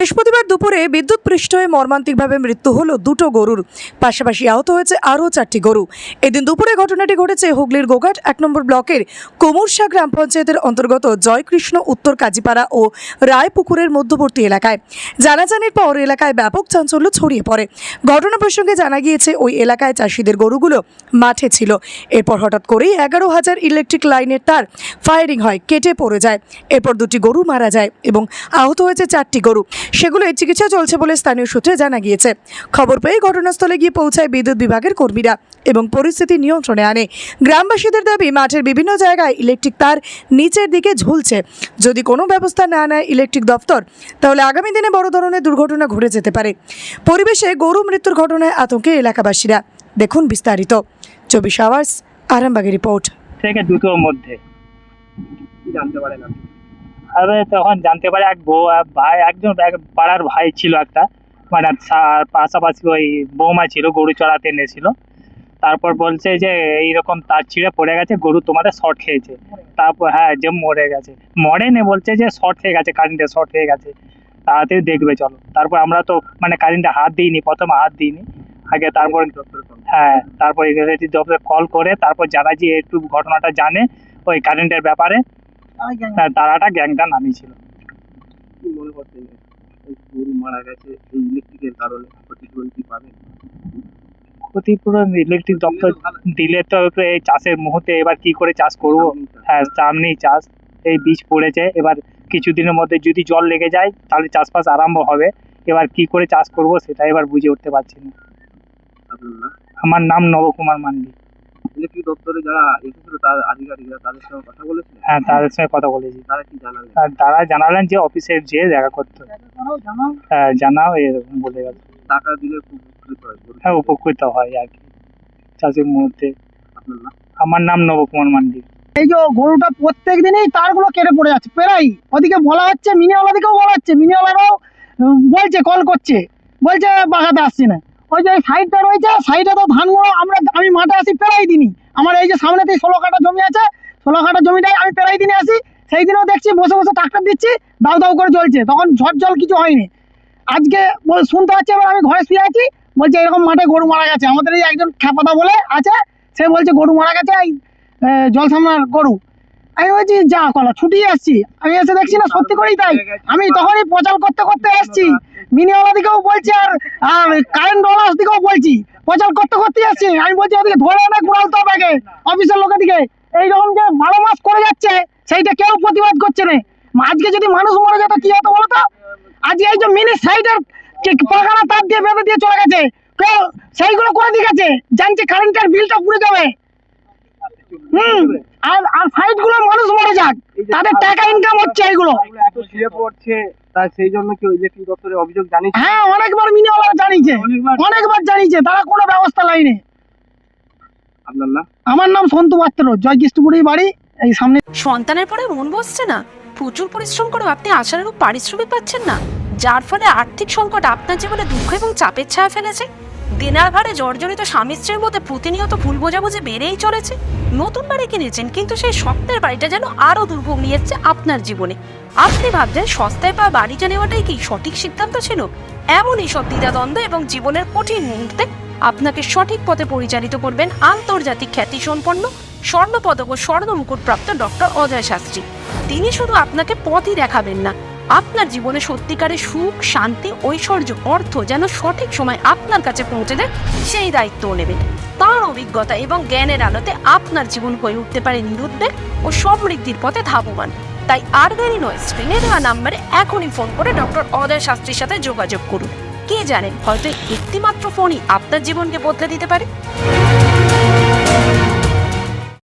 বৃহস্পতিবার দুপুরে বিদ্যুৎ পৃষ্ঠ হয়ে মর্মান্তিকভাবে মৃত্যু হলো দুটো গরুর, পাশাপাশি আহত হয়েছে আরও 4টি গরু। এদিন দুপুরে ঘটনাটি ঘটেছে হুগলির গোঘাট 1 নম্বর ব্লকের কোমরশা গ্রাম পঞ্চায়েতের অন্তর্গত জয়কৃষ্ণ উত্তর কাজীপাড়া ও রায়পুকুরের মধ্যবর্তী এলাকায়। জানাজানির পর এলাকায় ব্যাপক চাঞ্চল্য ছড়িয়ে পড়ে। ঘটনা প্রসঙ্গে জানা গিয়েছে ওই এলাকায় চাষিদের গরুগুলো মাঠে ছিল। এরপর হঠাৎ করেই 11,000 ইলেকট্রিক লাইনের তার ফায়ারিং হয়, কেটে পড়ে যায়। এরপর 2টি গরু মারা যায় এবং আহত হয়েছে 4টি গরু। সেগুলোর চিকিৎসা চলছে বলে স্থানীয় সূত্রে জানা গিয়েছে। খবর পেয়ে ঘটনাস্থলে গিয়ে পৌঁছায় বিদ্যুৎ বিভাগের কর্মীরা এবং পরিস্থিতি নিয়ন্ত্রণে আনে। গ্রামবাসীদের দাবি, মাঠের বিভিন্ন জায়গায় ইলেকট্রিক তার নিচের দিকে ঝুলছে। যদি কোনো ব্যবস্থা না নেয় ইলেকট্রিক দপ্তর, তাহলে আগামী দিনে বড় ধরনের দুর্ঘটনা ঘটে যেতে পারে। পরিবেশে গরু মৃত্যুর ঘটনায় আতঙ্কে এলাকাবাসীরা। দেখুন বিস্তারিত। 24 আওয়ার্স আরামবাগের রিপোর্ট। থেকে দুটোর মধ্যে জানতে পারেন আপনি? আরে তখন জানতে পারে এক ভাই, একজন পাড়ার ভাই ছিল একটা, মানে পাশাপাশি ওই বৌমা ছিল, গরু চড়াতে এনেছিল। তারপর বলছে যে এইরকম তার ছিঁড়ে পড়ে গেছে, গরু তোমাদের শর্ট খেয়েছে। তারপর হ্যাঁ, যে মরে গেছে, মরেনি, বলছে যে শর্ট খেয়ে গেছে, কারেন্টে শর্ট খেয়ে গেছে, তাড়াতাড়ি দেখবে চলো। তারপর আমরা তো মানে কারেন্টে হাত দিইনি, প্রথমে হাত দিইনি আগে, তারপর হ্যাঁ, তারপর ইলেকট্রিক দপ্তরে কল করে তারপর যারা যে একটু ঘটনাটা জানে ওই কারেন্টের ব্যাপারে, তারাটা গ্যাংটা নামিয়েছিল। কি মনে করছেন, এই গরু মারা গেছে এই ইলেকট্রিকের কারণে, ক্ষতিপূরণ কি পাবেন? ক্ষতিপূরণ ইলেকট্রিক দপ্তর দিলে তো এই চাষের মুহূর্তে এবার কি করে চাষ করবো? হ্যাঁ, সামনেই চাষ, এই বীজ পড়েছে, এবার কিছুদিনের মধ্যে যদি জল লেগে যায় তাহলে চাষবাস আরম্ভ হবে। এবার কি করে চাষ করব সেটা এবার বুঝে উঠতে পারছি না। আমার নাম নবকুমার মান্ডি। ইলেকট্রিক দপ্তরে যারা এসেছিল তার আধিকারিকরা, তাদের সঙ্গে কথা বলেছিলেন? হ্যাঁ, তাদের সঙ্গে কথা বলেছি। তারা কি জানালেন? তারা জানালেন যে অফিসে যেয়ে দেখা করতে হবে। হ্যাঁ, জানাও, এরকম বলে গেল। টাকা দিলে খুব উপকৃত হয়। হ্যাঁ, উপকৃত হয় আর কি চাষের মুহূর্তে। আপনার নাম? আমার নাম নবকুমার মান্ডি। এই যে গরুটা প্রত্যেক দিনই তারগুলো কেটে পড়ে যাচ্ছে প্রায়। ওদিকে বলা হচ্ছে, মিনিওয়ালাদিকেও বলা হচ্ছে, মিনিওয়ালারাও বলছে, কল করছে, বলছে বাগাতে আসছি না। ওই যে সাইডটা রয়েছে, সাইডে তো ধানগুলো আমি মাঠে আসি প্রায় দিনই। আমার এই যে সামনেতেই 16 কাঠা জমি আছে, 16 কাঠা জমিটাই আমি প্রায় দিনে আসি। সেই দিনেও দেখছি বসে বসে ট্রাক্টর দিচ্ছি, দাউ দাউ করে জ্বলছে, তখন ঝড় জল কিছু হয়নি। আজকে শুনতে হচ্ছে, এবার আমি ঘরে শুয়ে আছি, বলছে এরকম মাঠে গরু মারা গেছে। আমাদের এই একজন খেপাদা বলে আছে, সে বলছে গরু মারা গেছে, এই জল সামলার গরু। আমি বলছি যা কলা, ছুটিয়ে আসছি। আমি এসে দেখছি না, সত্যি করেই তাই। আমি তখনই প্রচার করতে করতে এসছি, মিনিওয়ালা দিকেও বলছি, আর কারেন্ট ওয়ালা দিকেও বলছি, প্রচার করতে করতে আসছি। আমি বলছি ওদিকে ধরে এনে ঘুরালতে হবে আগে অফিসের লোকের দিকে। এইরকম যে 12 মাস করে যাচ্ছে, সেইটা কেউ প্রতিবাদ করছে না। আজকে যদি মানুষ মরে যেত কি হতো বলতো? আজকে এই যে মিনি সাইডের পাখানা তার দিয়ে বেঁধে দিয়ে চলে গেছে, কেউ সেইগুলো করে দিয়ে গেছে, জানছে কারেন্টের বিলটা পুড়ে যাবে। আর সাইড গুলো মানুষ মরে যাক, তাদের টাকা ইনকাম হচ্ছে এইগুলো। এত শুয়ে পড়ছে, তাই সেই জন্য কি ইলেকট্রিক দপ্তরে অভিযোগ জানিয়েছে? হ্যাঁ, অনেকবার মিনিওয়ালা জানিয়েছে, অনেকবার জানিয়েছে, তারা কোনো ব্যবস্থা লাইনে। আপনার নাম? আমার নাম সন্তু পাত্র, জয়কৃষ্ণপুরের বাড়ি, এই সামনে। সন্তানের পরে মন বসছে না, প্রচুর পরিশ্রম করেও আপনি আশানুরূপ পারিশ্রমিক পাচ্ছেন না, যার ফলে আর্থিক সংকট আপনার জীবনে দুঃখ এবং চাপের ছায়া ফেলেছে। দিনার ভারে জর্জরিত স্বামী স্ত্রীর মধ্যে প্রতিনিয়ত ভুল বোঝাবুঝি বেড়েই চলেছে। নতুন বাড়ি কিনেছেন, কিন্তু সেই স্বপ্নের বাড়িটা যেন আরো দুর্ভোগ নিয়ে এসছে আপনার জীবনে। আপনি ভাবছেন সস্তায় পাওয়া বাড়িটা নেওয়াটাই কি সঠিক সিদ্ধান্ত ছিল? এমনই সব দ্বিধাদ্বন্দ্ব এবং জীবনের কঠিন মুহূর্তে আপনাকে সঠিক পথে পরিচালিত করবেন আন্তর্জাতিক খ্যাতিসম্পন্ন স্বর্ণপদক ও স্বর্ণ মুকুটপ্রাপ্ত ডক্টর অজয় শাস্ত্রী। তিনি শুধু আপনাকে পথই দেখাবেন না, আপনার জীবনে সত্যিকারের সুখ, শান্তি, ঐশ্বর্য, অর্থ যেন সঠিক সময় আপনার কাছে পৌঁছে দেয় সেই দায়িত্বও নেবেন। তাঁর অভিজ্ঞতা এবং জ্ঞানের আলোতে আপনার জীবন হয়ে উঠতে পারে নিরুদ্বেগ ও সমৃদ্ধির পথে ধাবমান। তাই আর দেরি নয়, স্ক্রিনে দেওয়া নাম্বারে এখনই ফোন করে ডক্টর অজয় শাস্ত্রীর সাথে যোগাযোগ করুন। কে জানেন, হয়তো একটিমাত্র ফোনই আপনার জীবনকে বদলে দিতে পারে।